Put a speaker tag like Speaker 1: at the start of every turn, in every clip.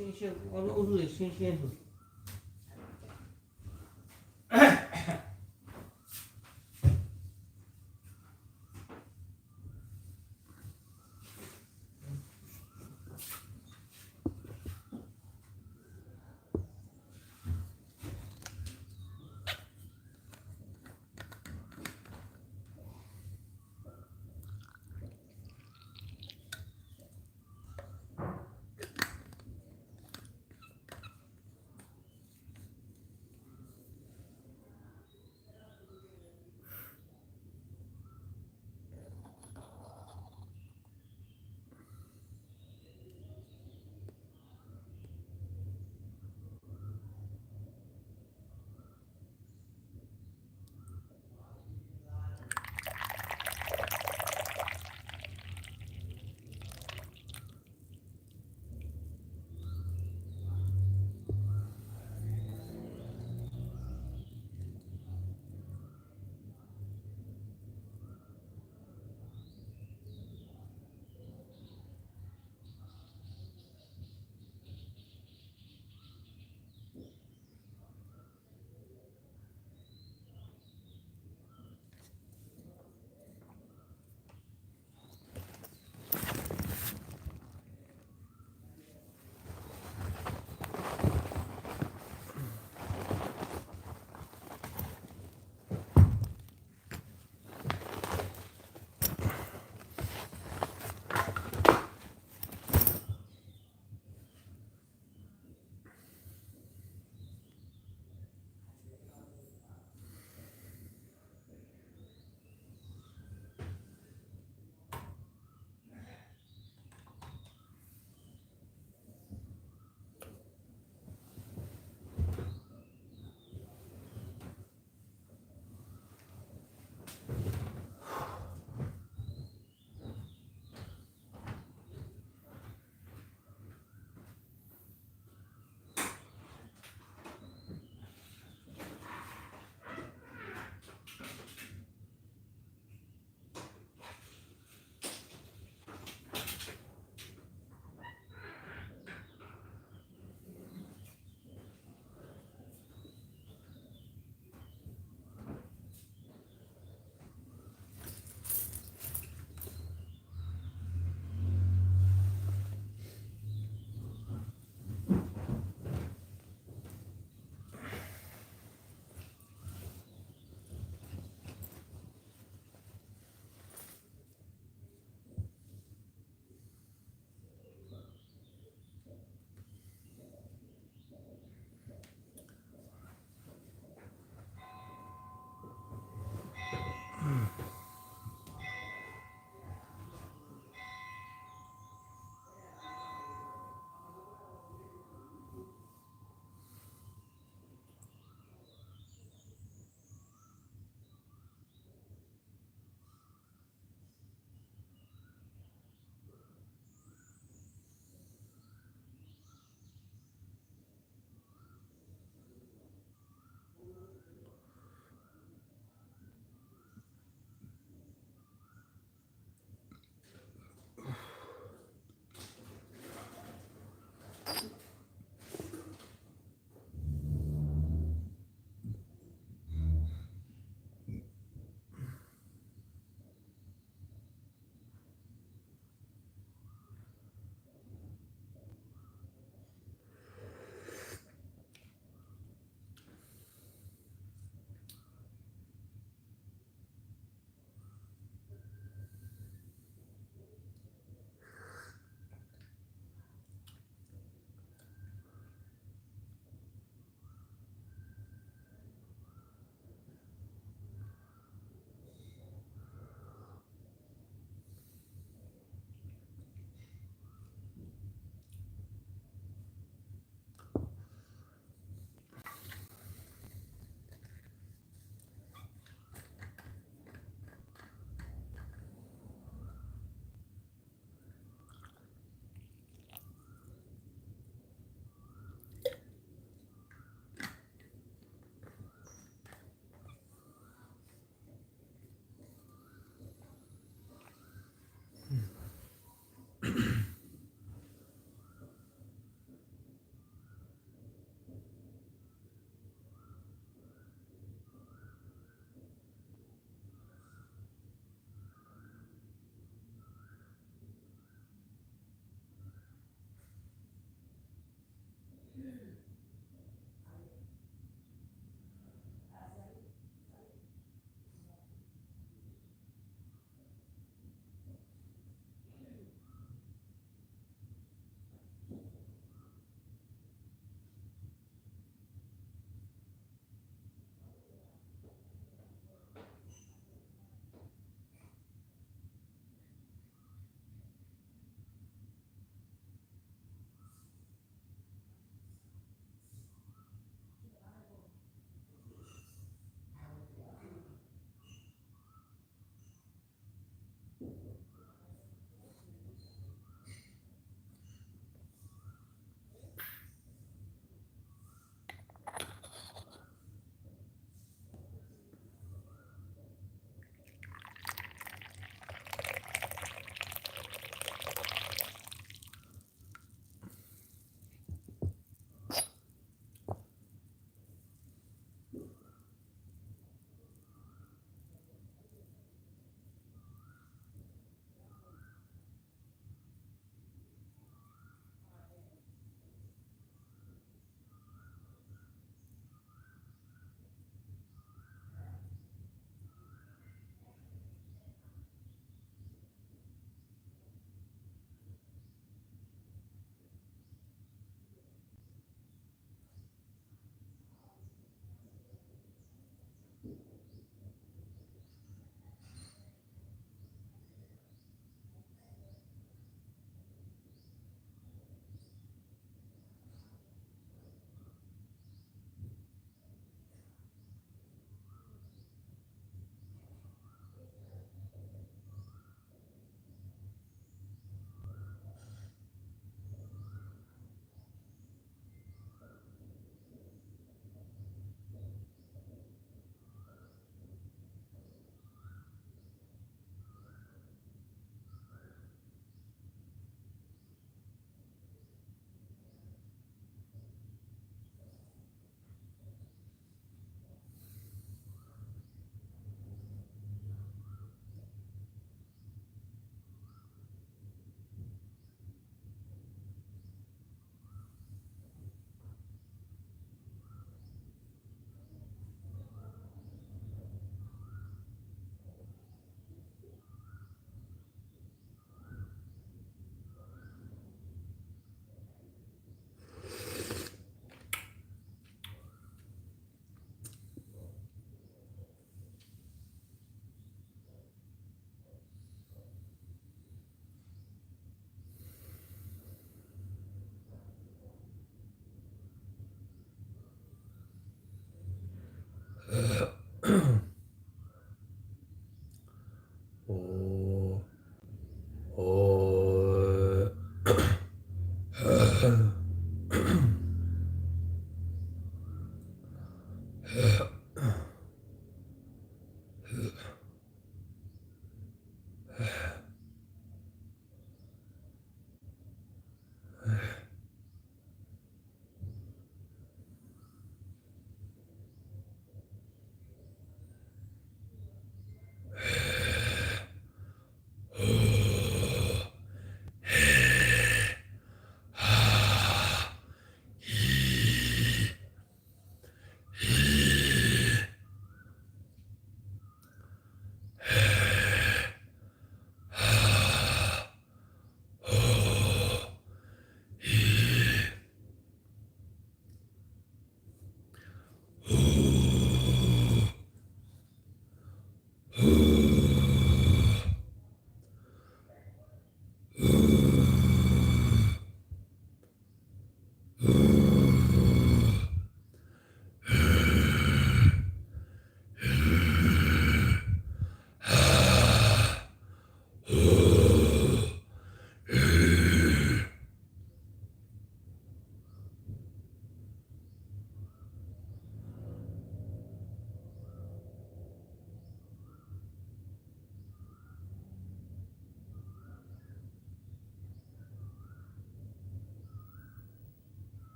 Speaker 1: 新鲜，我说欧洲的新鲜度。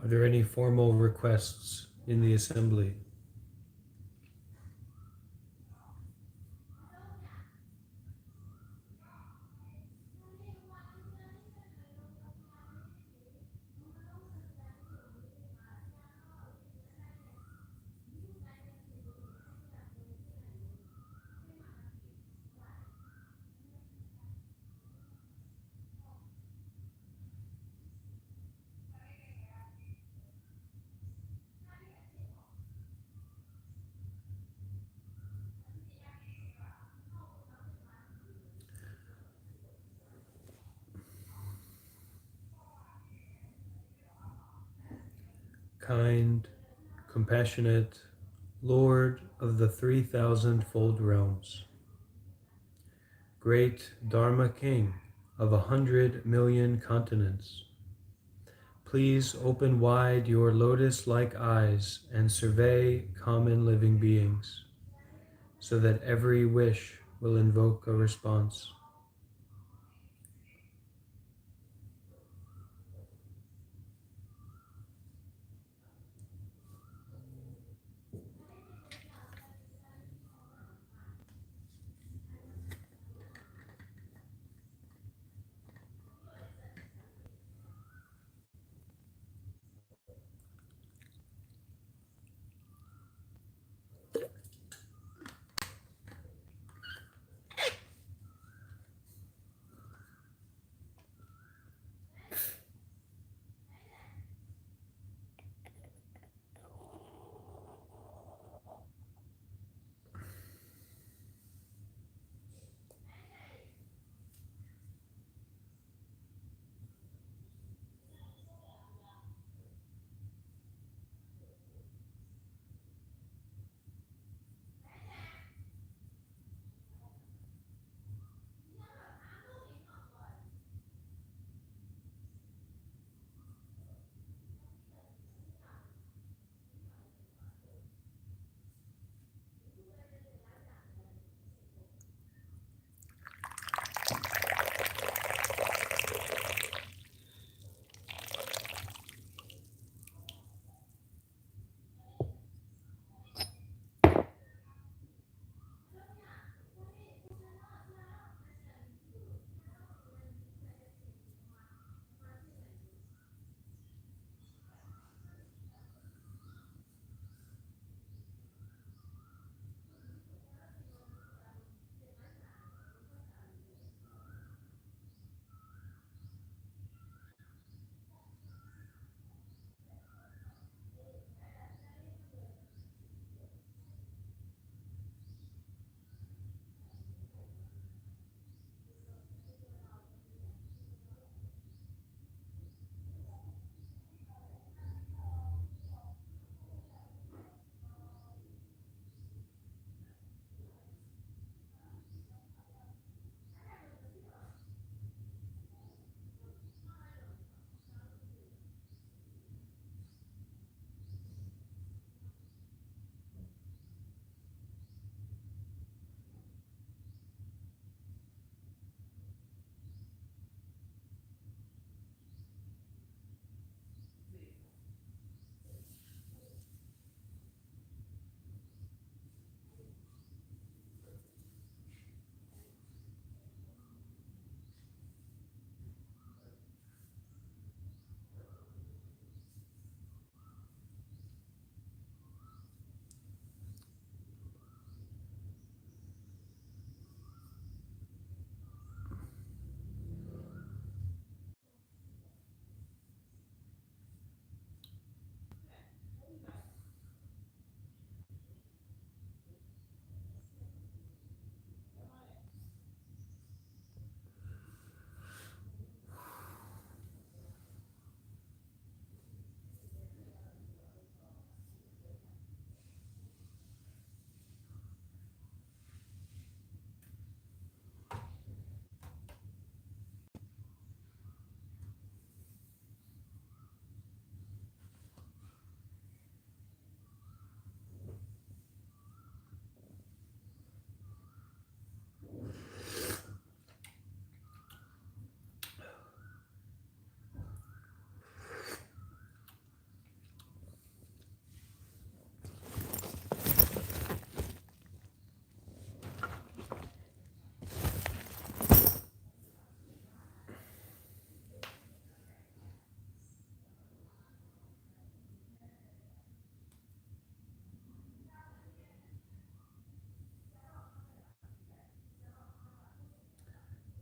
Speaker 2: Are there any formal requests in the assembly? Kind, compassionate Lord of the 3,000-fold realms, great Dharma King of 100 million continents, please open wide your lotus-like eyes and survey common living beings, so that every wish will invoke a response.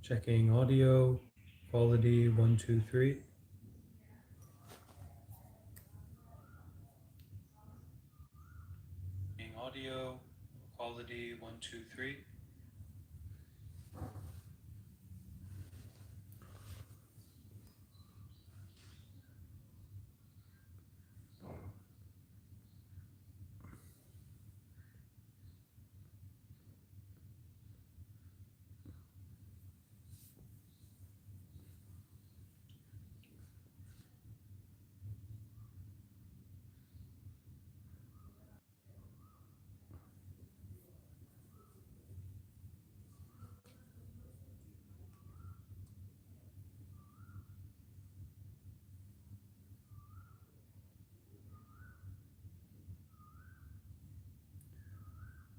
Speaker 2: Checking audio, quality 1, 2, 3. Checking audio, quality 1, 2, 3.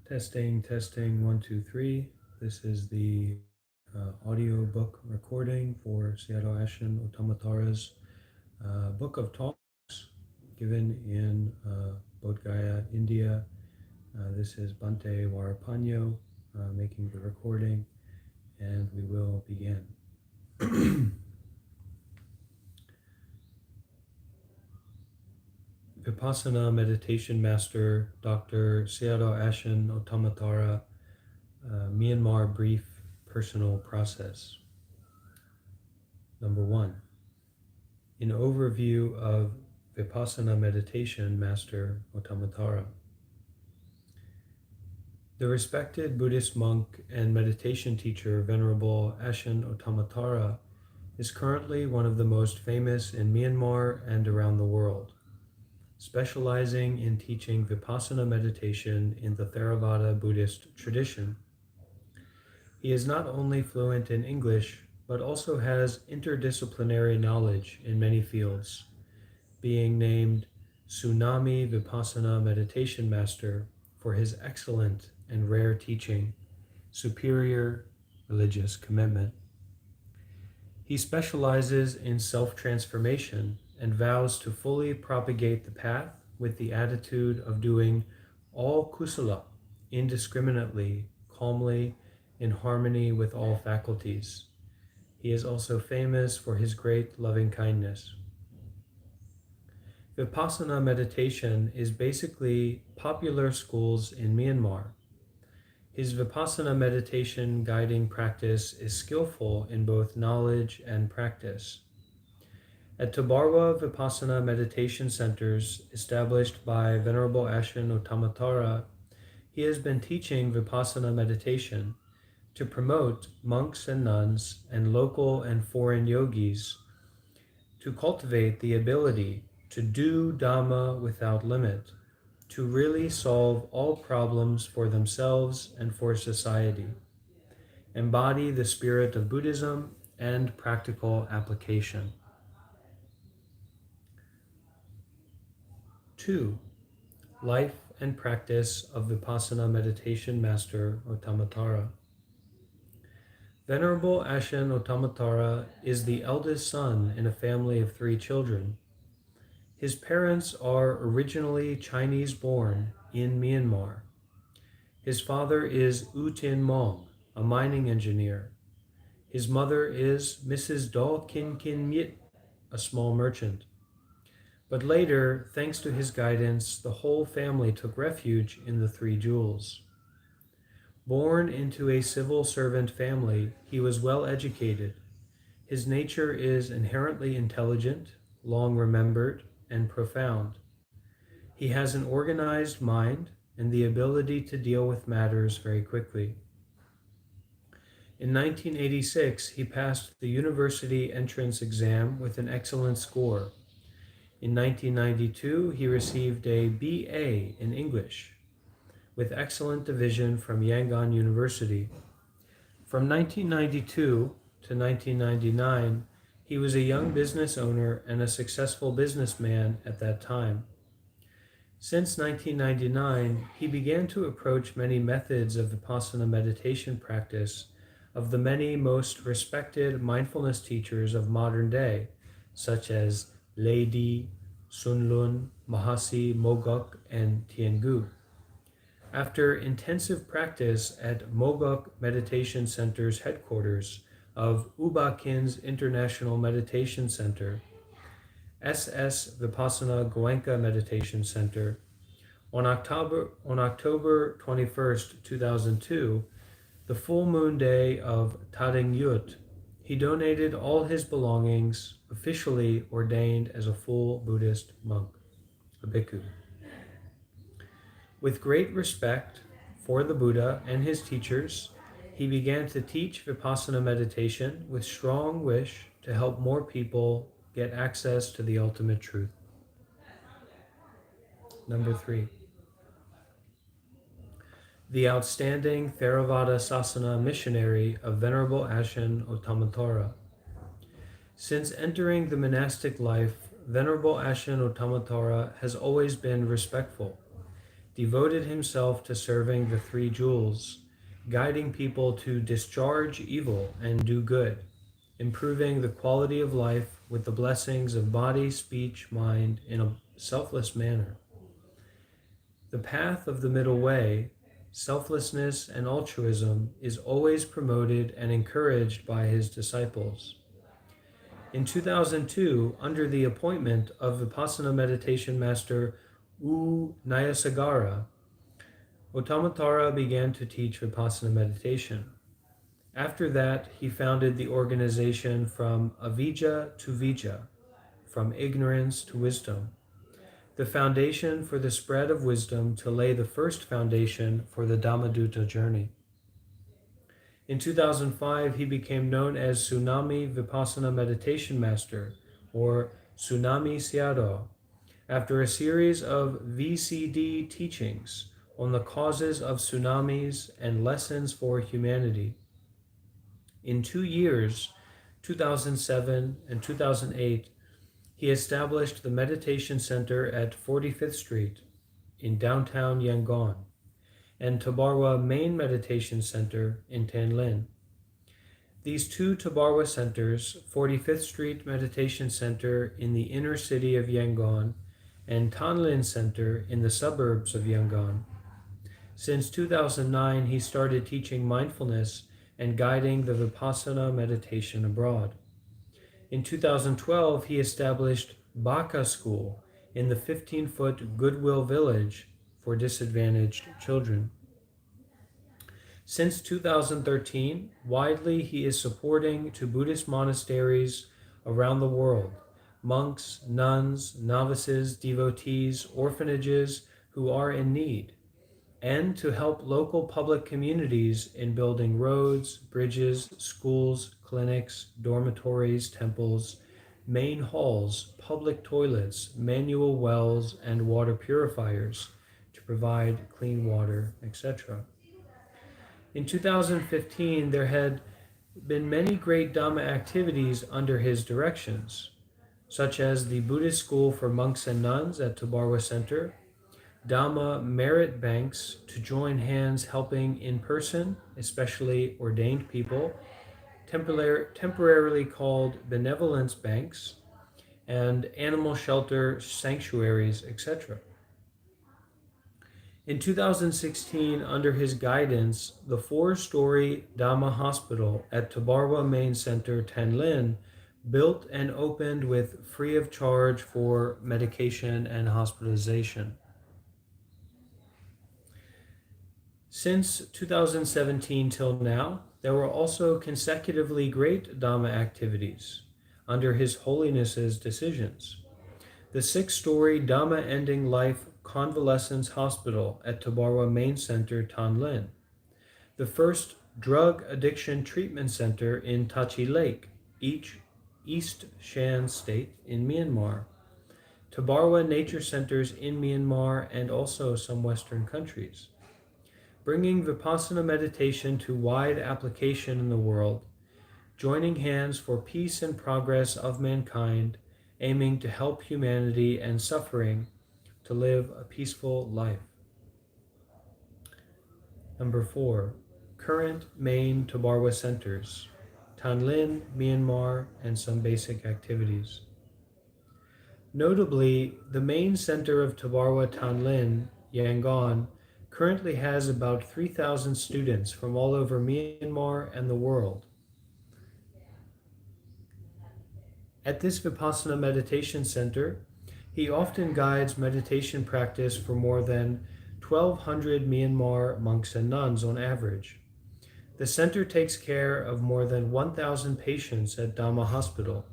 Speaker 2: Testing 1, 2, 3. This is the audio book recording for Sayadaw Ashin Uttamatara's Book of Talks given in Bodh Gaya, India. This is Bante Warapanyo making the recording, and we will begin. Vipassana meditation master Dr. Sayadaw Ashin Uttamatara, Myanmar brief personal process. Number 1. An overview of Vipassana meditation master Uttamatara. The respected Buddhist monk and meditation teacher Venerable Ashin Uttamatara is currently one of the most famous in Myanmar and around the world, specializing in teaching Vipassana meditation in the Theravada Buddhist tradition. He is not only fluent in English, but also has interdisciplinary knowledge in many fields, being named Tsunami Vipassana Meditation Master for his excellent and rare teaching, superior religious commitment. He specializes in self-transformation and vows to fully propagate the path with the attitude of doing all kusala indiscriminately, calmly, in harmony with all faculties. He is also famous for his great loving kindness. Vipassana meditation is basically popular schools in Myanmar. His Vipassana meditation guiding practice is skillful in both knowledge and practice. At Tabarwa Vipassana meditation centers established by Venerable Ashin Uttamatara, he has been teaching Vipassana meditation to promote monks and nuns and local and foreign yogis to cultivate the ability to do Dhamma without limit, to really solve all problems for themselves and for society, embody the spirit of Buddhism and practical application. 2. Life and practice of Vipassana meditation master Uttamatara. Venerable Ashin Uttamatara is the eldest son in a family of 3 children. His parents are originally Chinese-born in Myanmar. His father is U Tin Mong, a mining engineer. His mother is Mrs. Do Kin Kin Myit, a small merchant. But later, thanks to his guidance, the whole family took refuge in the 3 jewels. Born into a civil servant family, he was well educated. His nature is inherently intelligent, long remembered, and profound. He has an organized mind and the ability to deal with matters very quickly. In 1986, he passed the university entrance exam with an excellent score. In 1992, he received a BA in English with excellent division from Yangon University. From 1992 to 1999, he was a young business owner and a successful businessman at that time. Since 1999, he began to approach many methods of Vipassana meditation practice of the many most respected mindfulness teachers of modern day, such as Ledi, Sunlun, Mahasi, Mogok, and Tiangu. After intensive practice at Mogok Meditation Center's headquarters of Ubakin's International Meditation Center, SS Vipassana Goenka Meditation Center. On October 21st, 2002, the full moon day of Tading Yut, he donated all his belongings, officially ordained as a full Buddhist monk, a bhikkhu. With great respect for the Buddha and his teachers, he began to teach Vipassana meditation with strong wish to help more people get access to the ultimate truth. Number 3. The outstanding Theravada Sasana missionary of Venerable Ashin Ottamathara. Since entering the monastic life, Venerable Ashin Ottamathara has always been respectful, devoted himself to serving the three jewels, guiding people to discharge evil and do good, improving the quality of life with the blessings of body, speech, mind in a selfless manner. The path of the middle way, selflessness and altruism, is always promoted and encouraged by his disciples. In 2002, under the appointment of Vipassana meditation master U Nayasagara, Ottamathara began to teach Vipassana meditation. After that, he founded the organization From Avijja to Vijja, from ignorance to wisdom, the foundation for the spread of wisdom to lay the first foundation for the Dhammadutta journey. In 2005, he became known as Tsunami Vipassana Meditation Master, or Tsunami Sayadaw, after a series of VCD teachings on the causes of tsunamis and lessons for humanity. In 2 years, 2007 and 2008, he established the Meditation Center at 45th Street in downtown Yangon and Tabarwa Main Meditation Center in Tanlin. These two Tabarwa centers, 45th Street Meditation Center in the inner city of Yangon and Tanlin Center in the suburbs of Yangon. Since 2009, he started teaching mindfulness and guiding the Vipassana meditation abroad. In 2012, he established Baka School in the 15-foot Goodwill Village for disadvantaged children. Since 2013, widely he is supporting to Buddhist monasteries around the world, monks, nuns, novices, devotees, orphanages who are in need, and to help local public communities in building roads, bridges, schools, clinics, dormitories, temples, main halls, public toilets, manual wells, and water purifiers to provide clean water, etc. In 2015, there had been many great Dhamma activities under his directions, such as the Buddhist School for Monks and Nuns at Tabarwa Center, Dhamma merit banks to join hands helping in person, especially ordained people, temporarily called benevolence banks, and animal shelter sanctuaries, etc. In 2016, under his guidance, the 4-story Dhamma Hospital at Tabarwa Main Center, Tanlin, built and opened with free of charge for medication and hospitalization. Since 2017 till now, there were also consecutively great Dhamma activities under His Holiness's decisions. The 6-story Dhamma Ending Life Convalescence Hospital at Tabarwa Main Center, Tanlin. The first Drug Addiction Treatment Center in Tachi Lake, East Shan State in Myanmar. Tabarwa Nature Centers in Myanmar and also some Western countries. Bringing Vipassana meditation to wide application in the world, joining hands for peace and progress of mankind, aiming to help humanity and suffering to live a peaceful life. Number 4, current main Tabarwa centers, Tanlin, Myanmar, and some basic activities. Notably, the main center of Tabarwa Tanlin, Yangon, currently has about 3,000 students from all over Myanmar and the world. At this Vipassana meditation center, he often guides meditation practice for more than 1,200 Myanmar monks and nuns on average. The center takes care of more than 1,000 patients at DHAMMA Hospital.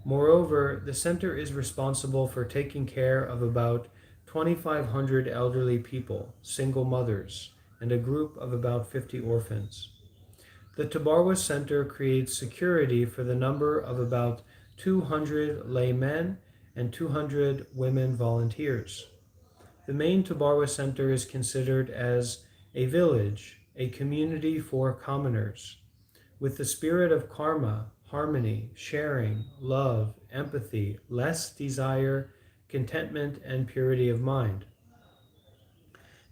Speaker 2: Moreover, the center is responsible for taking care of about 2,500 elderly people, single mothers, and a group of about 50 orphans. The Tabarwa Center creates security for the number of about 200 laymen and 200 women volunteers. The main Tabarwa Center is considered as a village, a community for commoners, with the spirit of karma, harmony, sharing, love, empathy, less desire, contentment, and purity of mind.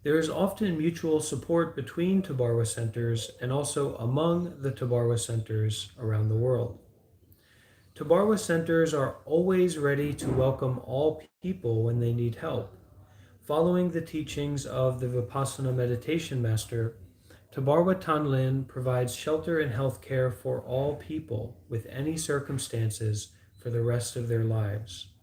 Speaker 2: There is often mutual support between Tabarwa centers and also among the Tabarwa centers around the world. Tabarwa centers are always ready to welcome all people when they need help. Following the teachings of the Vipassana meditation master, Tabarwa Tanlin provides shelter and health care for all people with any circumstances for the rest of their lives.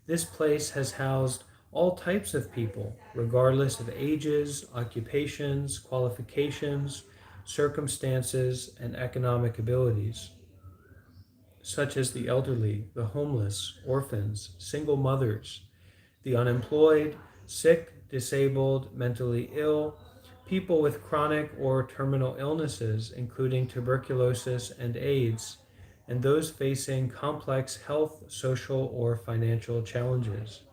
Speaker 2: This place has housed all types of people, regardless of ages, occupations, qualifications, circumstances, and economic abilities, such as the elderly, the homeless, orphans, single mothers, the unemployed, sick, disabled, mentally ill, people with chronic or terminal illnesses, including tuberculosis and AIDS, and those facing complex health, social, or financial challenges.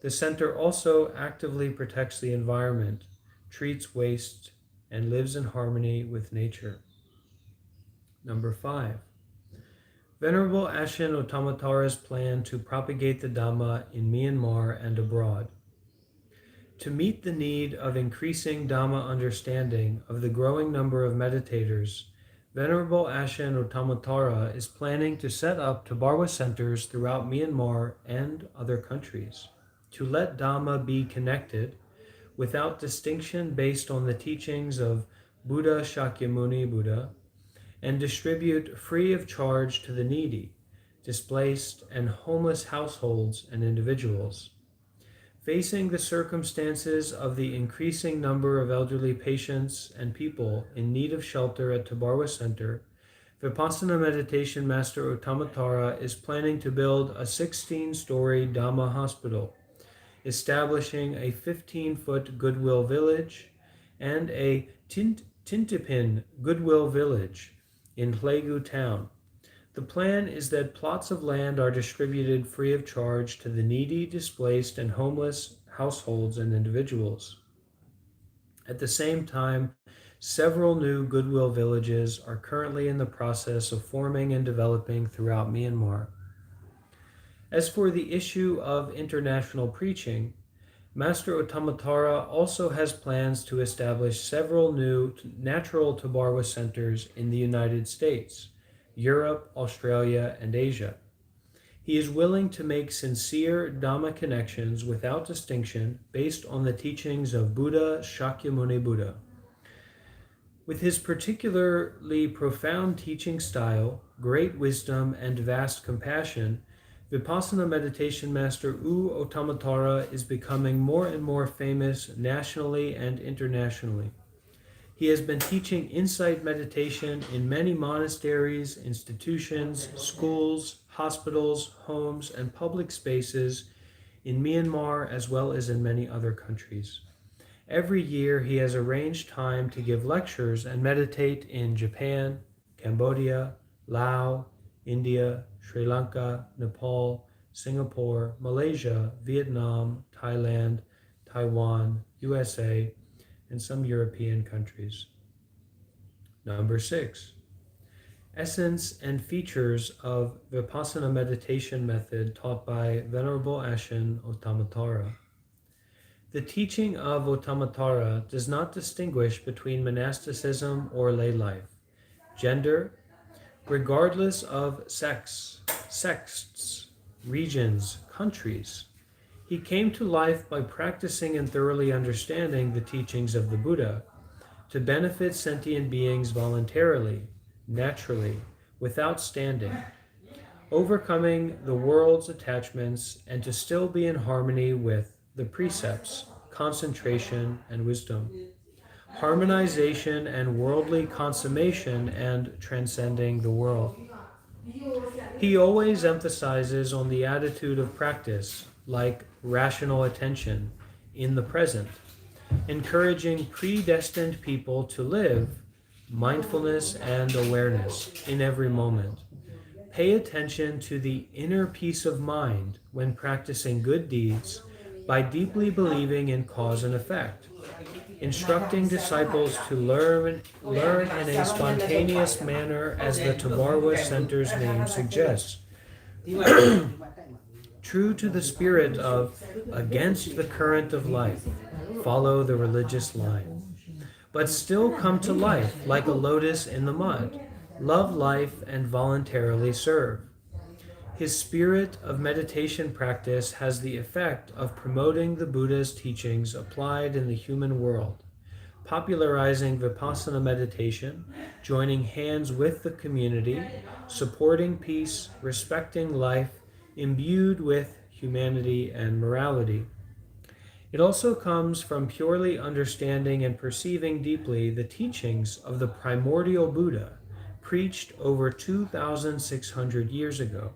Speaker 2: The center also actively protects the environment, treats waste, and lives in harmony with nature. Number 5. Venerable Ashin Ottamatara's plan to propagate the Dhamma in Myanmar and abroad. To meet the need of increasing Dhamma understanding of the growing number of meditators, Venerable Ashin Ottamatara is planning to set up Tabarwa centers throughout Myanmar and other countries, to let Dhamma be connected without distinction based on the teachings of Buddha Shakyamuni Buddha, and distribute free of charge to the needy, displaced, and homeless households and individuals. Facing the circumstances of the increasing number of elderly patients and people in need of shelter at Tabarwa Center, Vipassana Meditation Master Ottamatara is planning to build a 16-story Dhamma hospital, establishing a 15-foot Goodwill Village and a Tintipin Goodwill Village in Hlegu town. The plan is that plots of land are distributed free of charge to the needy, displaced, and homeless households and individuals. At the same time, several new Goodwill villages are currently in the process of forming and developing throughout Myanmar. As for the issue of international preaching, Master Ottamatara also has plans to establish several new natural Tabarwa centers in the United States, Europe, Australia, and Asia. He is willing to make sincere Dhamma connections without distinction based on the teachings of Buddha Shakyamuni Buddha. With his particularly profound teaching style, great wisdom, and vast compassion, Vipassana Meditation Master U Ottamatara is becoming more and more famous nationally and internationally. He has been teaching insight meditation in many monasteries, institutions, schools, hospitals, homes, and public spaces in Myanmar as well as in many other countries. Every year he has arranged time to give lectures and meditate in Japan, Cambodia, Laos, India, Sri Lanka, Nepal, Singapore, Malaysia, Vietnam, Thailand, Taiwan, USA, and some European countries. Number 6. Essence and features of Vipassana meditation method taught by Venerable Ashin Ottamatara. The teaching of Ottamatara does not distinguish between monasticism or lay life, gender, regardless of sex, sects, regions, countries. He came to life by practicing and thoroughly understanding the teachings of the Buddha to benefit sentient beings voluntarily, naturally, without standing. overcoming the world's attachments, and to still be in harmony with the precepts, concentration, and wisdom, harmonization and worldly consummation, and transcending the world. He always emphasizes on the attitude of practice, like rational attention, in the present, encouraging predestined people to live mindfulness and awareness in every moment. Pay attention to the inner peace of mind when practicing good deeds by deeply believing in cause and effect, instructing disciples to learn in a spontaneous manner as the Tabarwa Center's name suggests, true to the spirit of against the current of life, follow the religious line, but still come to life like a lotus in the mud, love life and voluntarily serve. His spirit of meditation practice has the effect of promoting the Buddha's teachings applied in the human world, popularizing Vipassana meditation, joining hands with the community, supporting peace, respecting life, imbued with humanity and morality. It also comes from purely understanding and perceiving deeply the teachings of the primordial Buddha, preached over 2,600 years ago,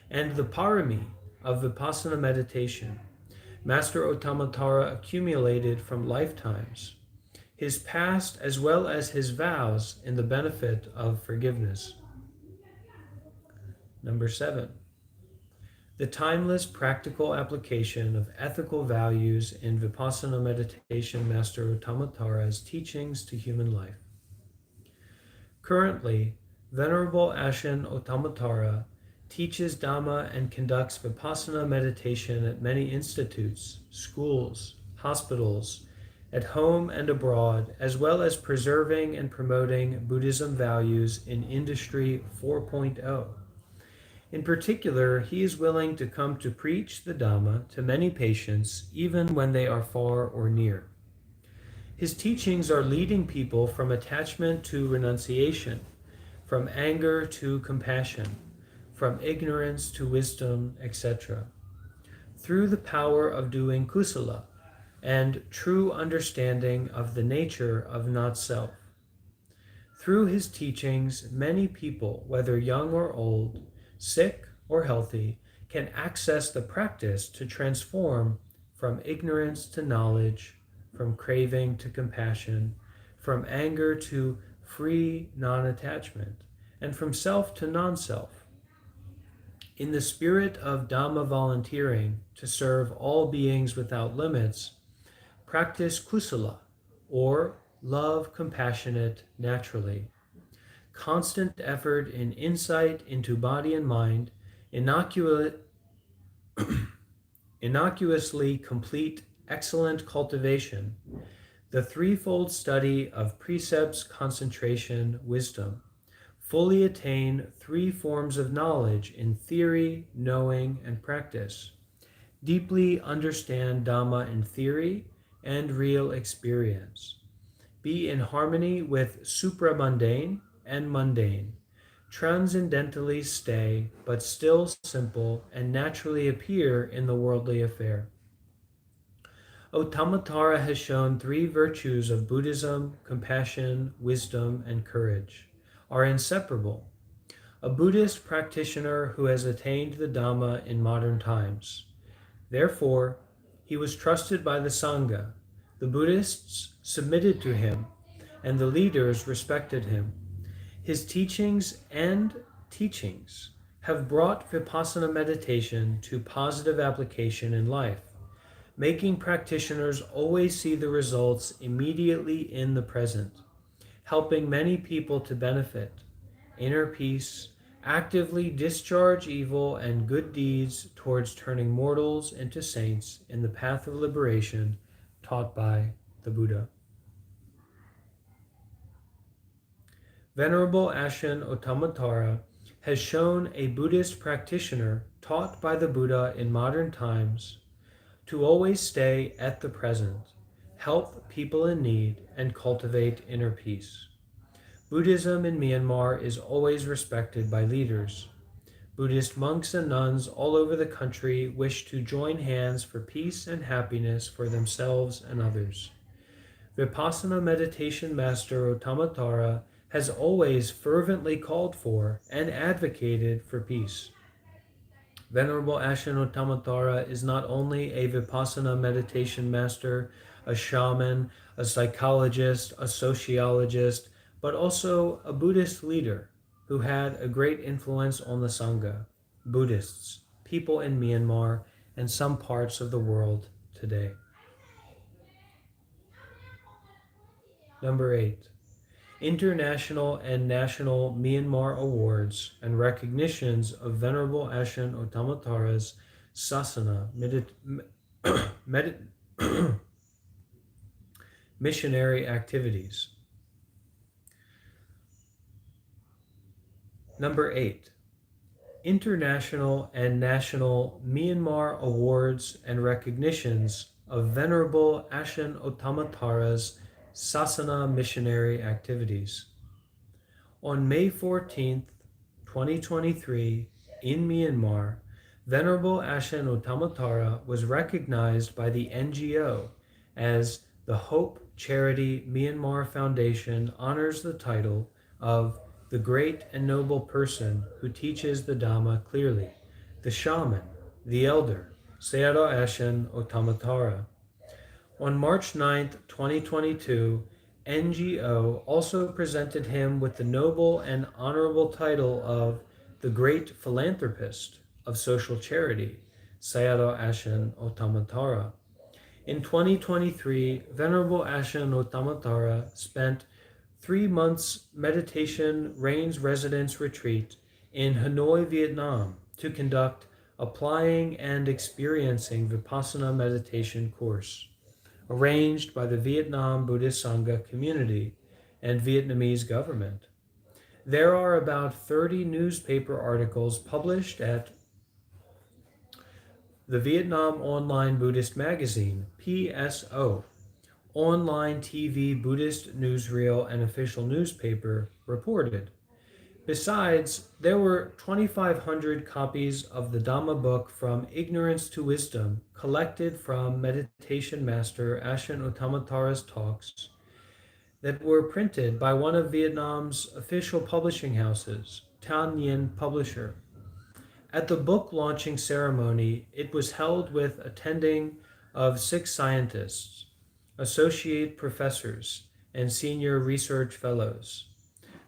Speaker 2: and the parami of Vipassana meditation, Master Ottamatara accumulated from lifetimes, his past as well as his vows in the benefit of forgiveness. Number 7. The timeless practical application of ethical values in Vipassana meditation, Master Ottamatara's teachings to human life. Currently, Venerable Ashin Ottamatara teaches Dhamma and conducts Vipassana meditation at many institutes, schools, hospitals, at home and abroad, as well as preserving and promoting Buddhism values in Industry 4.0. In particular, he is willing to come to preach the Dhamma to many patients, even when they are far or near. His teachings are leading people from attachment to renunciation, from anger to compassion, from ignorance to wisdom, etc., through the power of doing kusala and true understanding of the nature of not-self. Through his teachings, many people, whether young or old, sick or healthy, can access the practice to transform from ignorance to knowledge, from craving to compassion, from anger to free non-attachment, and from self to non-self. In the spirit of Dhamma volunteering to serve all beings without limits, practice kusala, or love compassionate naturally. Constant effort in insight into body and mind, innocuously complete excellent cultivation, the threefold study of precepts, concentration, wisdom, fully attain three forms of knowledge in theory, knowing, and practice, deeply understand Dhamma in theory and real experience, be in harmony with supramundane and mundane, transcendentally stay, but still simple, and naturally appear in the worldly affair. Ottamatara has shown three virtues of Buddhism: compassion, wisdom, and courage are inseparable. A Buddhist practitioner who has attained the Dhamma in modern times. Therefore, he was trusted by the Sangha. The Buddhists submitted to him, and the leaders respected him. His teachings have brought Vipassana meditation to positive application in life, making practitioners always see the results immediately in the present, helping many people to benefit, inner peace, actively discharge evil and good deeds towards turning mortals into saints in the path of liberation taught by the Buddha. Venerable Ashin Ottamatara has shown a Buddhist practitioner taught by the Buddha in modern times to always stay at the present, help people in need, and cultivate inner peace. Buddhism in Myanmar is always respected by leaders. Buddhist monks and nuns all over the country wish to join hands for peace and happiness for themselves and others. Vipassana meditation master Ottamatara has always fervently called for and advocated for peace. Venerable Ashen Ottamatara is not only a Vipassana meditation master, a shaman, a psychologist, a sociologist, but also a Buddhist leader who had a great influence on the Sangha, Buddhists, people in Myanmar, and some parts of the world today. Number 8. International and national Myanmar awards and recognitions of Venerable Ashen Ottamatara's sasana missionary activities. Number 8. International and national Myanmar awards and recognitions of Venerable Ashen Ottamatara's sasana missionary activities. On May 14th, 2023, in Myanmar, Venerable Ashen Ottamatara was recognized by the NGO as the Hope Charity Myanmar Foundation honors the title of the great and noble person who teaches the Dhamma clearly, the shaman, the elder, Sayadaw Ashen Ottamatara. On March 9th, 2022, NGO also presented him with the noble and honorable title of the Great Philanthropist of Social Charity, Sayadaw Ashen Ottamatara. In 2023, Venerable Ashen Ottamatara spent 3 months meditation rains residence retreat in Hanoi, Vietnam to conduct Applying and Experiencing Vipassana Meditation course, arranged by the Vietnam Buddhist Sangha community and Vietnamese government. There are about 30 newspaper articles published at the Vietnam Online Buddhist Magazine, PSO, online TV Buddhist newsreel and official newspaper reported. Besides, there were 2,500 copies of the Dhamma book From Ignorance to Wisdom collected from meditation master Ashen Ottamatara's talks that were printed by one of Vietnam's official publishing houses, Tan Nguyen Publisher. At the book launching ceremony, it was held with attending of 6 scientists, associate professors, and senior research fellows.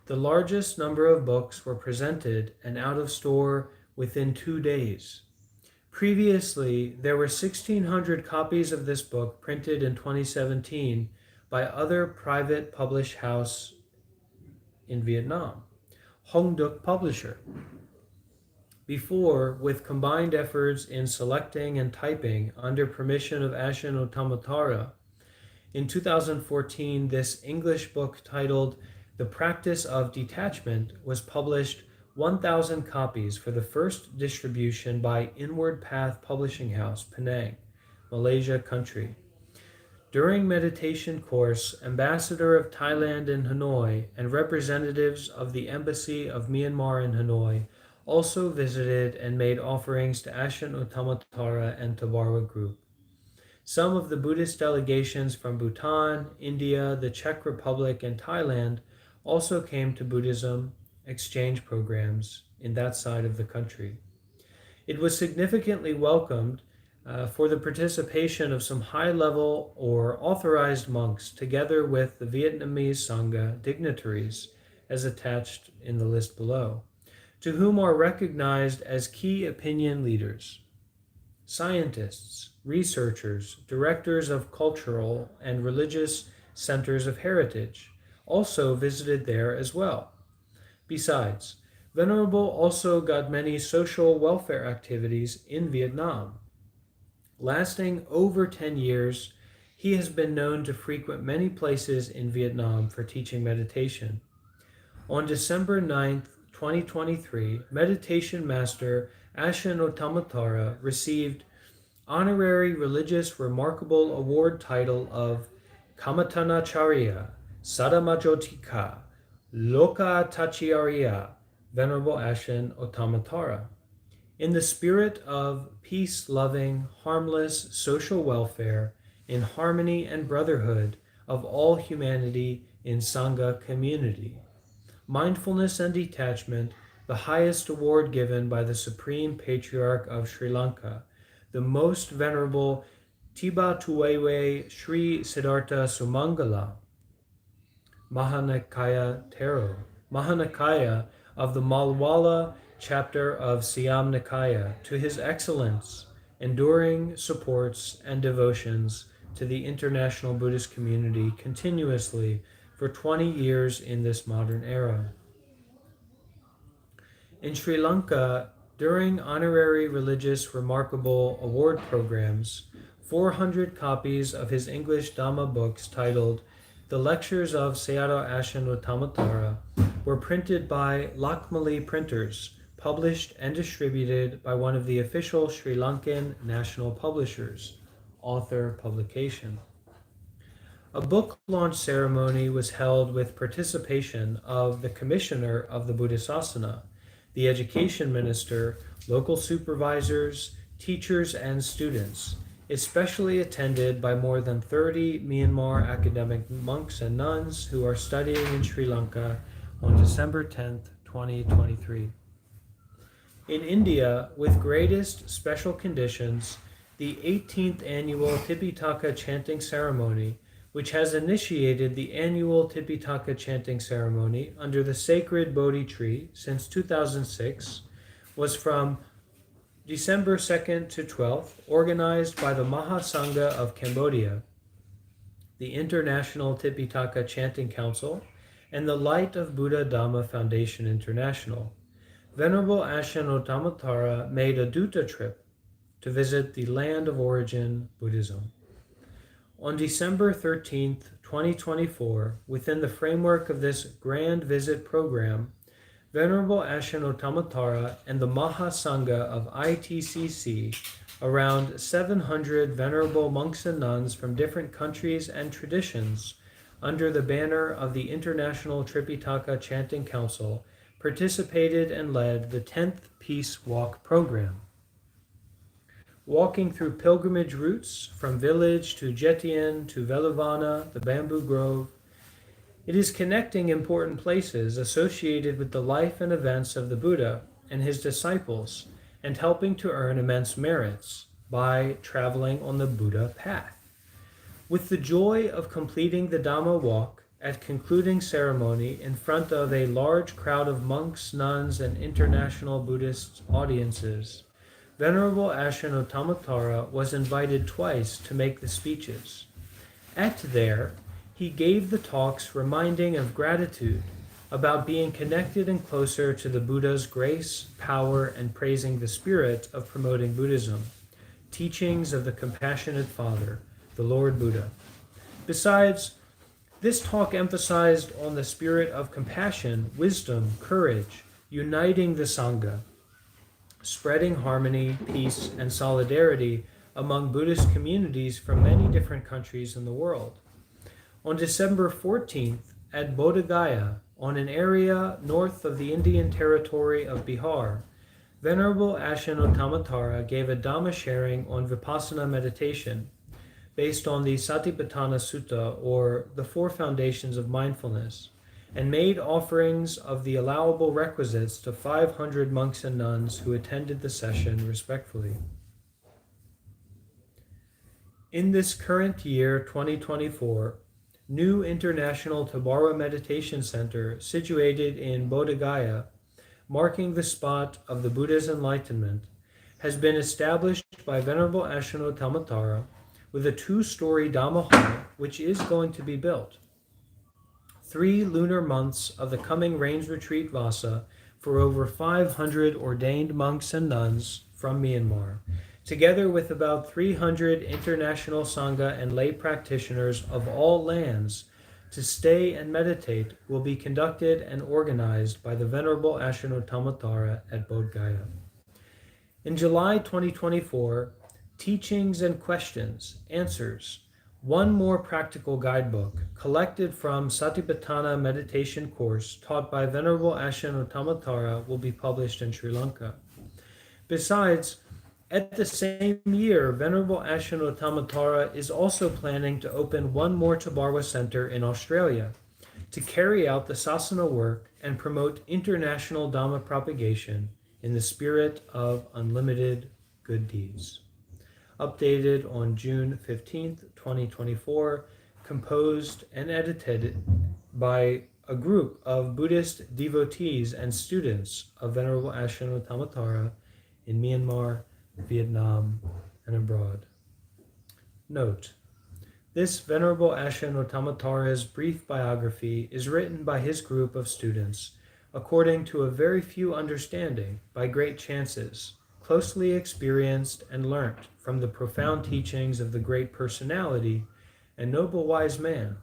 Speaker 2: The largest number of books were presented and out of store within 2 days. Previously, there were 1,600 copies of this book printed in 2017 by other private publish house in Vietnam, Hong Duc Publisher. Before, with combined efforts in selecting and typing under permission of Ashen Ottamatara, in 2014, this English book titled The Practice of Detachment was published 1,000 copies for the first distribution by Inward Path Publishing House, Penang, Malaysia country. During meditation course, Ambassador of Thailand in Hanoi and representatives of the Embassy of Myanmar in Hanoi also visited and made offerings to Ashen Ottamatara and Tabarwa Group. Some of the Buddhist delegations from Bhutan, India, the Czech Republic, and Thailand also came to Buddhism exchange programs in that side of the country. It was significantly welcomed for the participation of some high-level or authorized monks together with the Vietnamese Sangha dignitaries as attached in the list below, to whom are recognized as key opinion leaders. Scientists, researchers, directors of cultural and religious centers of heritage also visited there as well. Besides, Venerable also got many social welfare activities in Vietnam. Lasting over 10 years, he has been known to frequent many places in Vietnam for teaching meditation. On December 9th, 2023, meditation master Ashen Ottamatara received honorary religious remarkable award title of Kamatanacharya Sadamajotika Loka Tachiyarya Venerable Ashen Ottamatara. In the spirit of peace-loving, harmless social welfare, in harmony and brotherhood of all humanity in Sangha community. Mindfulness and detachment, the highest award given by the Supreme Patriarch of Sri Lanka, the Most Venerable Tibatuwewe Sri Siddhartha Sumangala, Mahanakaya Tero, Mahanakaya of the Malwala chapter of Siam Nikaya, to His Excellence, enduring supports and devotions to the international Buddhist community continuously for 20 years in this modern era. In Sri Lanka, during honorary religious remarkable award programs, 400 copies of his English Dhamma books titled The Lectures of Sayadaw Ashen Uttamatara were printed by Lakmali printers, published and distributed by one of the official Sri Lankan national publishers, Author Publication. A book launch ceremony was held with participation of the Commissioner of the Buddhasasana, the Education Minister, local supervisors, teachers, and students, especially attended by more than 30 Myanmar academic monks and nuns who are studying in Sri Lanka on December 10, 2023. In India, with greatest special conditions, the 18th annual Tipitaka chanting ceremony, which has initiated the annual Tipitaka chanting ceremony under the sacred Bodhi tree since 2006, was from December 2nd to 12th, organized by the Mahasangha of Cambodia, the International Tipitaka Chanting Council, and the Light of Buddha Dhamma Foundation International. Venerable Ashen Uttamatara made a Dutta trip to visit the land of origin Buddhism. On December 13, 2024, within the framework of this Grand Visit program, Venerable Ashen Uttamatara and the Mahasangha of ITCC, around 700 venerable monks and nuns from different countries and traditions, under the banner of the International Tripitaka Chanting Council, participated and led the 10th Peace Walk program. Walking through pilgrimage routes from village to Jetian to Veluvana, the bamboo grove, it is connecting important places associated with the life and events of the Buddha and his disciples, and helping to earn immense merits by traveling on the Buddha path. With the joy of completing the Dhamma walk at concluding ceremony in front of a large crowd of monks, nuns, and international Buddhist audiences, Venerable Ashen Uttamatara was invited twice to make the speeches. At there, he gave the talks reminding of gratitude about being connected and closer to the Buddha's grace, power, and praising the spirit of promoting Buddhism, teachings of the Compassionate Father, the Lord Buddha. Besides, this talk emphasized on the spirit of compassion, wisdom, courage, uniting the Sangha, spreading harmony, peace, and solidarity among Buddhist communities from many different countries in the world. On December 14th, at Bodh Gaya, on an area north of the Indian territory of Bihar, Venerable Ashen Uttamatara gave a Dhamma sharing on Vipassana meditation based on the Satipatthana Sutta, or the Four Foundations of Mindfulness, and made offerings of the allowable requisites to 500 monks and nuns who attended the session respectfully. In this current year, 2024, new International Tabara Meditation Center situated in Bodh Gaya, marking the spot of the Buddha's enlightenment, has been established by Venerable Ashen Uttamatara with a 2-story Dhamma hall which is going to be built. 3 lunar months of the coming rains retreat Vasa for over 500 ordained monks and nuns from Myanmar, together with about 300 international Sangha and lay practitioners of all lands to stay and meditate, will be conducted and organized by the Venerable Ashen Uttamatara at Bodh Gaya. In July 2024, Teachings and Questions, Answers, one more practical guidebook collected from Satipatthana meditation course taught by Venerable Ashen Uttamatara will be published in Sri Lanka. Besides, at the same year, Venerable Ashinotamatara is also planning to open one more Tabarwa center in Australia to carry out the Sasana work and promote international Dhamma propagation in the spirit of unlimited good deeds. Updated on June 15th, 2024, composed and edited by a group of Buddhist devotees and students of Venerable Ashinotamatara in Myanmar, Vietnam, and abroad. Note: this Venerable Ashinotamatara's brief biography is written by his group of students, according to a very few understanding, by great chances, closely experienced and learnt from the profound teachings of the great personality and noble wise man,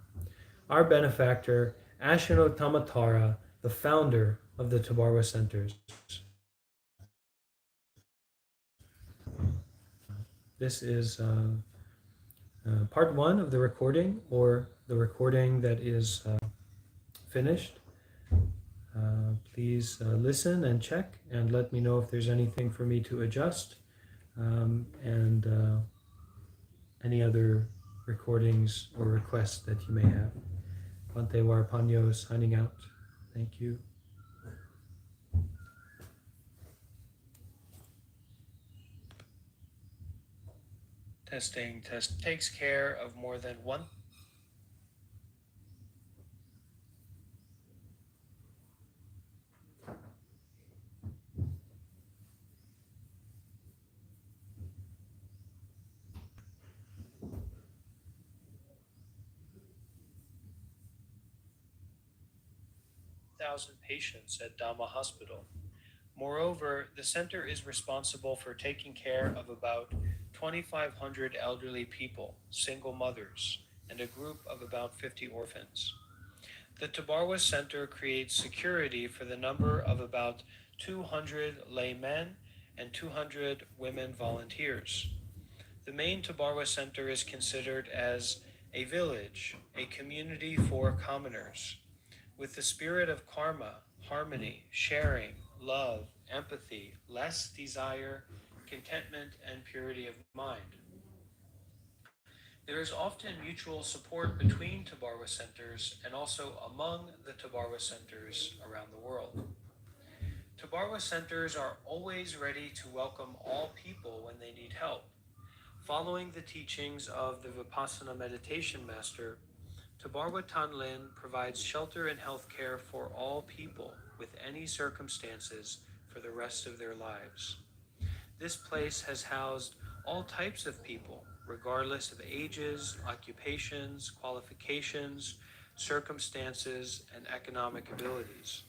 Speaker 2: our benefactor, Ashinotamatara, the founder of the Tabarwa Centers. This is part one of the recording, or the recording that is finished. Please listen and check and let me know if there's anything for me to adjust, and any other recordings or requests that you may have. Bhante Warapanyo signing out. Thank you. Testing test takes care of more than 1,000 patients at Dhamma Hospital. Moreover, the center is responsible for taking care of about 2,500 elderly people, single mothers, and a group of about 50 orphans. The Tabarwa Center creates security for the number of about 200 laymen and 200 women volunteers. The main Tabarwa Center is considered as a village, a community for commoners, with the spirit of karma, harmony, sharing, love, empathy, less desire, contentment, and purity of mind. There is often mutual support between Tabarwa centers and also among the Tabarwa centers around the world. Tabarwa centers are always ready to welcome all people when they need help. Following the teachings of the Vipassana meditation master, Tabarwa Tanlin provides shelter and health care for all people with any circumstances for the rest of their lives. This place has housed all types of people, regardless of ages, occupations, qualifications, circumstances, and economic abilities,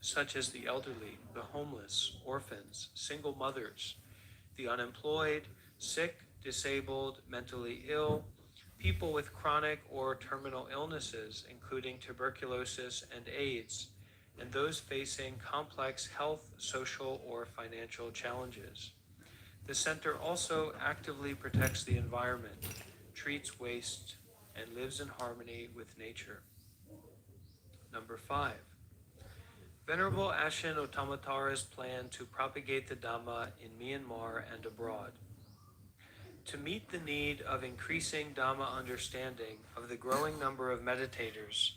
Speaker 2: such as the elderly, the homeless, orphans, single mothers, the unemployed, sick, disabled, mentally ill, people with chronic or terminal illnesses, including tuberculosis and AIDS, and those facing complex health, social, or financial challenges. The center also actively protects the environment, treats waste, and lives in harmony with nature. Number 5. Venerable Ashin Otamatara's plan to propagate the Dhamma in Myanmar and abroad. To meet the need of increasing Dhamma understanding of the growing number of meditators,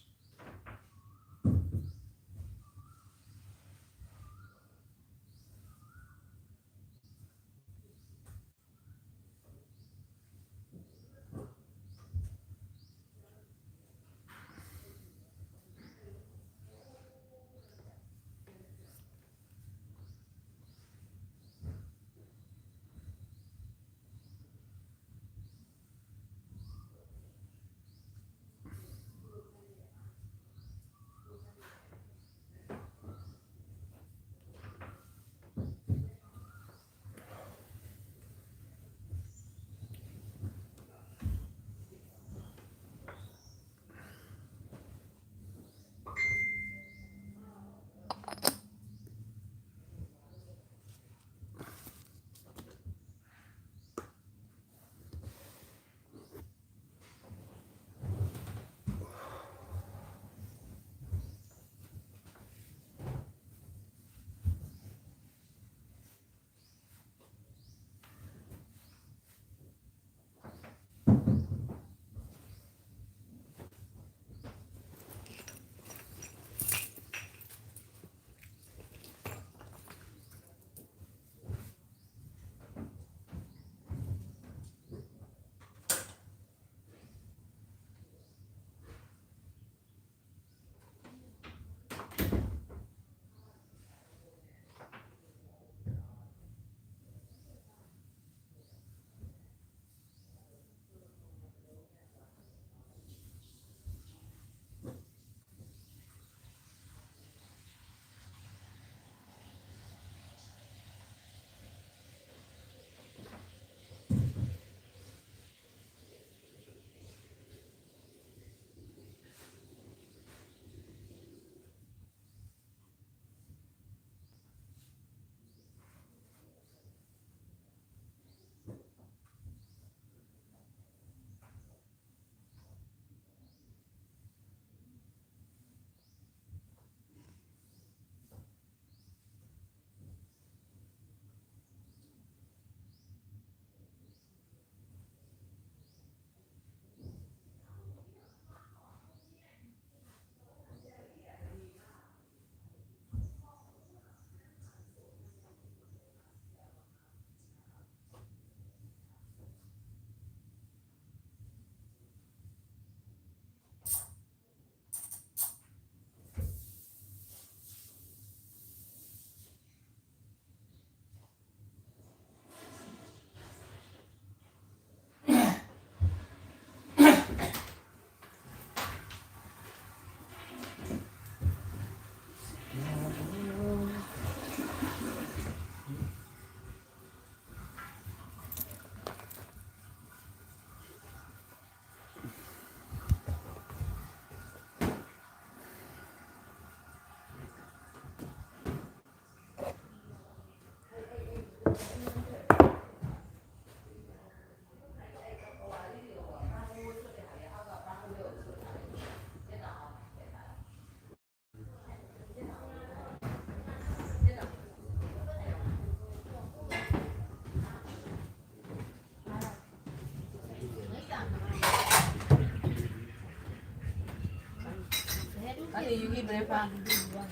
Speaker 3: Ani yugi berapa?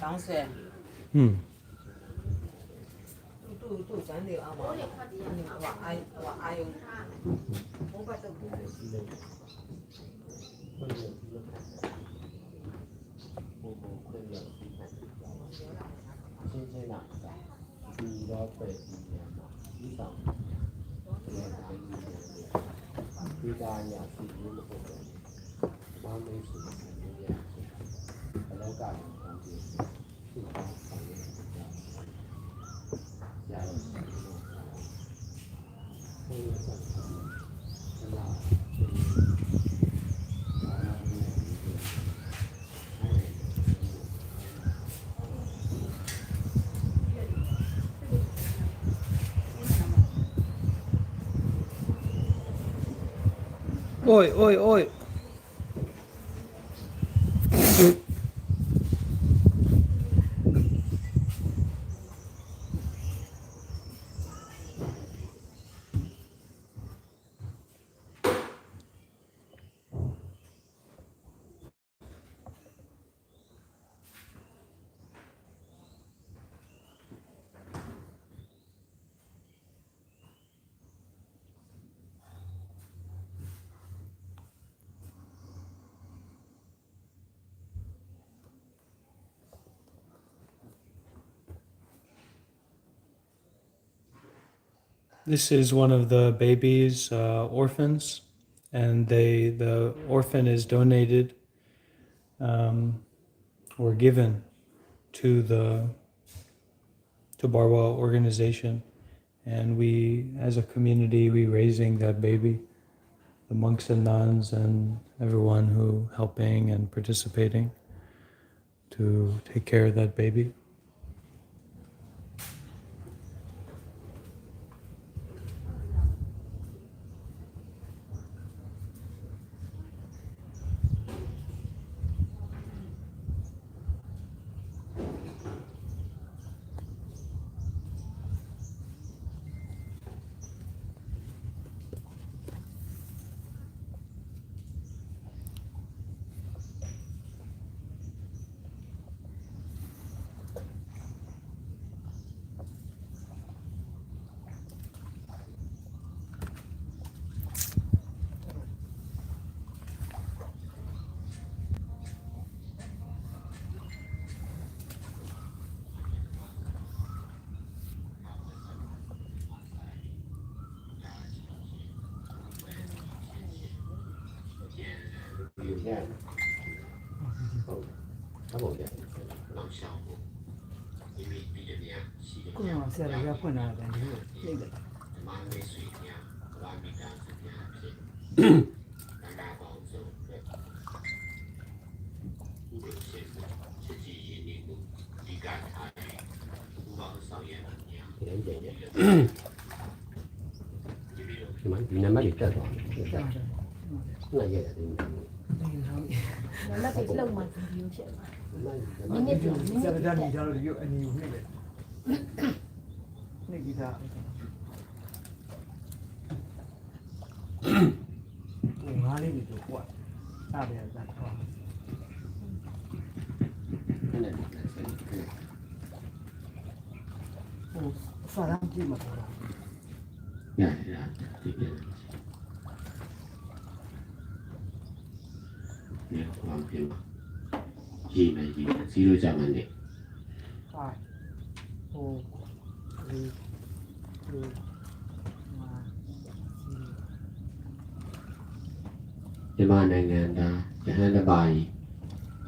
Speaker 3: Langsung. Tu cantik awak. Ani awak ayu.
Speaker 2: Oi, oi, oi. This is one of the babies' orphans, and the orphan is donated or given to the Barwa organization, and we, as a community, we raising that baby, the monks and nuns, and everyone who helping and participating to take care of that baby.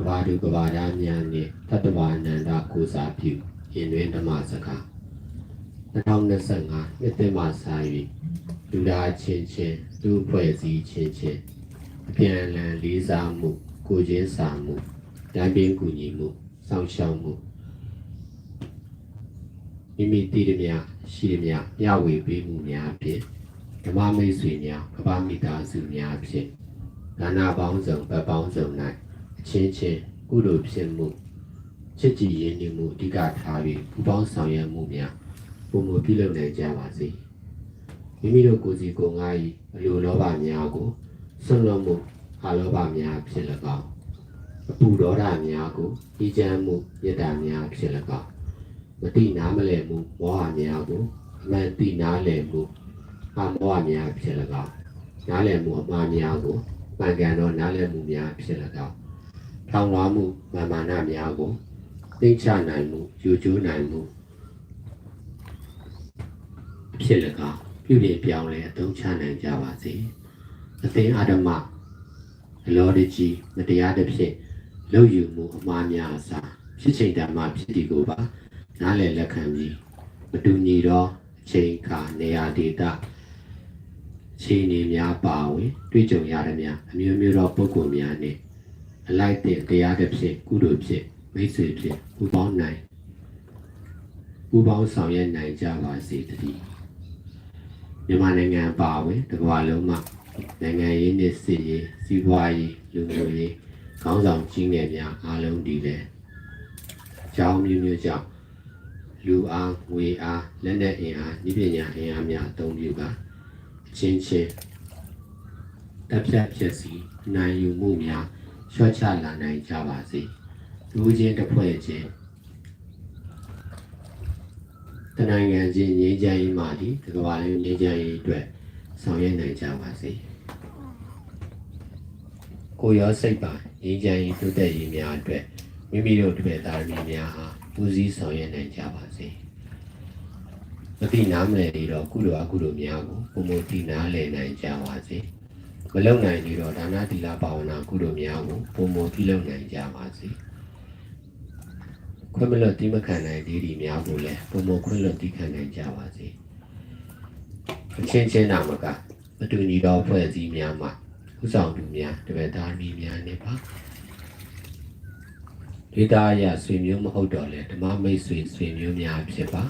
Speaker 4: ဘာဒုကဘာဒါများနှင့်တတ္တဝါနန္ဒကိုစာပြုရင်တွင်ဓမ္မစကား2025နှစ်သိမှစာ၍လူသားချင်းချင်းလူအဖွဲ့အစည်းချင်းချင်းအပြန်အလှန်လေးစားမှုကိုချင်းစာမှုတန်ပြင်းကူညီမှုစောင့်ရှောက်မှုမိမိတည်သည်များရှိသည်များမျှဝေပေးမှုများဖြင့်ဓမ္မမိတ်ဆွေများကပ္ပမိသားစုများဖြင့်ဒါနပေါင်းစုံဗတ်ပေါင်းစုံ၌အချင်းချင်းကုသိုလ်ဖြစ်မှုချစ်ကြည်ရင်းနှီးမှုအဓိကထားပြီးပူးပေါင်းဆောင်ရွက်မှုများပုံမူပြုလုပ်နိုင်ကြပါစေမိမိတို့ကိုယ်စီကိုယ်ငါ၏အလိုလောဘများကိုဆွလွန်မှုအာလောဘများဖြစ်၎င်းအပူဒေါသများကိုဤချမ်းမှုမေတ္တာများဖြစ်၎င်းမတိနားမလည်မှုမောဟများကိုအမှန်တိနားလည်မှုအမောဟများဖြစ်၎င်းနားလည်မှုအမှားများကိုမှန်ကန်သောနားလည်မှုများဖြစ်၎င်းထောင်လွှားမှုမာမာနများကိုသိချနိုင်မှုယူကျိုးနိုင်မှုဖြစ်၎င်းပြုပြင်ပြောင်းလဲအသုံးချနိုင်ကြပါစေအသင်အာဓမ္မအလောတကြီးမတရားတစ်ဖြစ်လုပ်ယူမှုအမှားများအစားဖြစ်ချိန်ဓမ္မဖြစ်ဒီကိုပါနားလည်လက်ခံပြီးမတူညီသောအချိန်အခါနေရာဒေသခြေအနေများပါဝင်တွေ့ကြုံရသည်များအမျိုးမျိုးသောပုဂ္ဂိုလ်များနှင့်အလိုက်တဲ့တရားတစ်ဖြစ်ကုသိုလ်ဖြစ်မိတ်ဆွေဖြစ်ပူပေါင်းဆောင်ရွက်နိုင်ကြပါစေတည်းမြန်မာနိုင်ငံပါဝင်တစ်ကမ္ဘာလုံးမှာနိုင်ငံရေးနဲ့စစ်ရေးစီးပွားရေးလူမှုရေးခေါင်းဆောင်ကြီးငယ်များအားလုံးဒီလေကြောင်းမျိုးမျိုးကြောင့်လူအားငွေအားလက်နက်အင်အားဤပညာအင်အားများအသုံးပြုကာချင်းချင်းတပ်ဖြတ်ဖြစ်စီနိုင်ယူမှုများလျှော့ချလာနိုင်ကြပါစေလူချင်းတစ်ဖွဲ့ချင်းတနိုင်ငံချင်းငြိမ်းချမ်းရေးမှာဒီကမ္ဘာလုံးငြိမ်းချမ်းရေးအတွက်ဆောင်ရွက်နိုင်ကြပါစေကိုရောစိတ်ပါငြိမ်းချမ်းရေးတိုးတက်ရေးများအတွက်မိမိတို့တွေ့တာရင်းများဟာပူးစည်းဆောင်ရွက်နိုင်ကြပါစေမတိနားမလည်နေတော့ကုသိုလ်အကုသိုလ်များကိုပုံမတိနားလည်နိုင်ကြပါစေမလုံနိုင်နေတော့ဒါနသီလဘာဝနာကုသိုလ်များကိုပုံမပြုလုပ်နိုင်ကြပါစေခွင့်မလွတ်တိမခံနိုင်သေးဒီများကိုလည်းပုံမခွင့်လွတ်တိခံနိုင်ကြပါစေအချင်းချင်းနာမကမတူညီသောဖွဲ့စည်းများမှာဥဆောင်သူများတပည့်သားမီးများနဲ့ပါဒေတာရဆွေမျိုးမဟုတ်တော့လေဓမ္မမိတ်ဆွေမျိုးများဖြစ်ပါ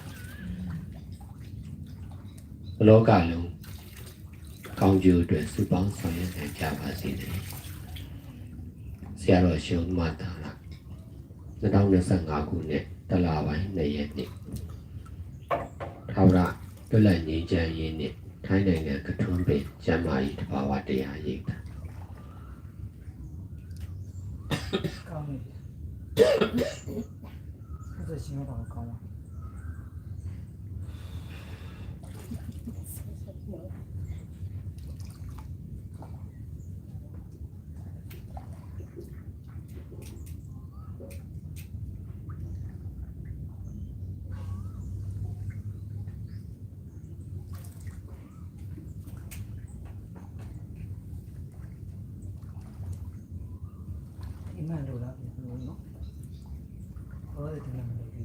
Speaker 4: လောကလုံးကောင်းကျိုးအတွက်စုပေါင်းဆောင်ရွက်နိုင်ကြပါစေတည်းဆရာတော်ရှင်မတာလာ2025ခုနှစ်တလပိုင်း2ရက်နေ့ထာဝရတွက်လက်ငြိမ်းချမ်းရေးနဲ့ထိုင်းနိုင်ငံကထွန်းပင်ကျမ်းမာရေးတဘာဝတရားရိပ်တာ
Speaker 1: ကောင်းပြီအဲ့ဒါရှင်တော့ကောင်းပါဒီမှာလိုလားဘယ်လိုနော်ဟောတယ်ဒီမှာလိုပြီ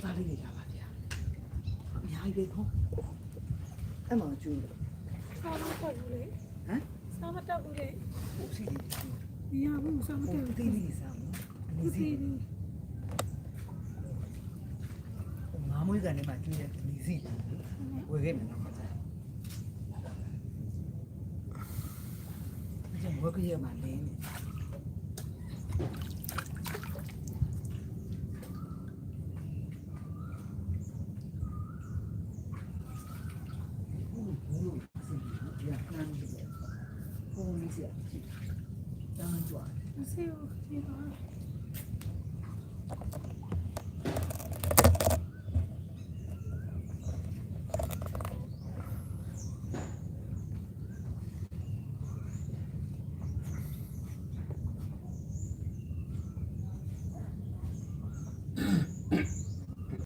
Speaker 1: သားလေးတွေရပါဗျာအများကြီးပဲဟုတ်အဲ့မှာကျူးတယ်
Speaker 5: စားမတက်ဘူးလေ
Speaker 1: ဟမ်
Speaker 5: စားမတက်ဘူးလေ
Speaker 1: ဟုတ်စီတယ်
Speaker 5: မရဘူးစားမတက်ဘူး
Speaker 1: တီးလေးစားမယ်ဒီစီငါမွေးကနေမှကျူးတဲ့ဒီစီဝယ်ခဲ့မယ်နော်ကျွန်တော်ဝယ်ခဲ့ရမှာလင်း当然转。
Speaker 5: မဆေးဘူးဒီပါ